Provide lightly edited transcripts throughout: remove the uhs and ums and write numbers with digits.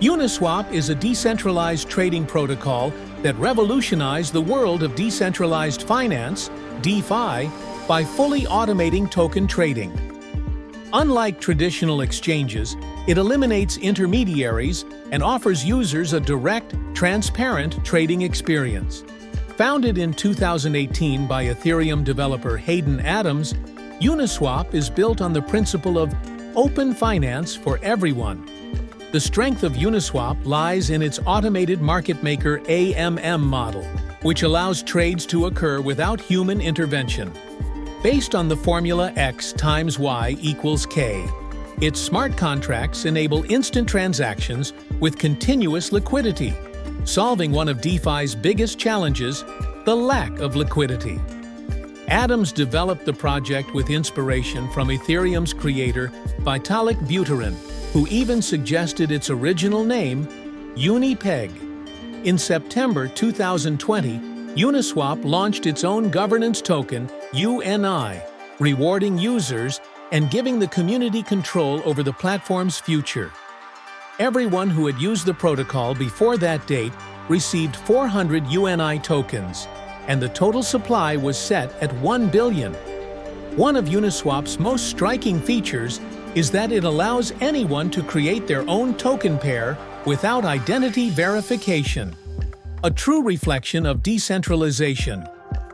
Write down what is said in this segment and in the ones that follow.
Uniswap is a decentralized trading protocol that revolutionized the world of decentralized finance, DeFi, by fully automating token trading. Unlike traditional exchanges, it eliminates intermediaries and offers users a direct, transparent trading experience. Founded in 2018 by Ethereum developer Hayden Adams, Uniswap is built on the principle of open finance for everyone. The strength of Uniswap lies in its automated market maker AMM model, which allows trades to occur without human intervention. Based on the formula X times Y equals K, its smart contracts enable instant transactions with continuous liquidity, solving one of DeFi's biggest challenges, the lack of liquidity. Adams developed the project with inspiration from Ethereum's creator, Vitalik Buterin, who even suggested its original name, Unipeg. In September 2020, Uniswap launched its own governance token, UNI, rewarding users and giving the community control over the platform's future. Everyone who had used the protocol before that date received 400 UNI tokens, and the total supply was set at 1 billion. One of Uniswap's most striking features is that it allows anyone to create their own token pair without identity verification. A true reflection of decentralization.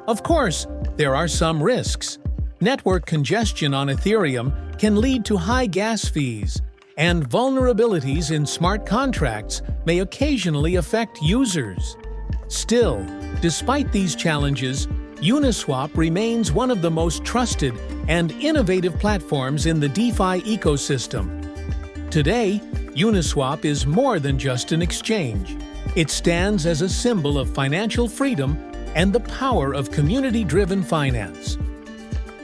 Of course, there are some risks. Network congestion on Ethereum can lead to high gas fees, and vulnerabilities in smart contracts may occasionally affect users. Still, despite these challenges, Uniswap remains one of the most trusted and innovative platforms in the DeFi ecosystem. Today, Uniswap is more than just an exchange. It stands as a symbol of financial freedom and the power of community-driven finance.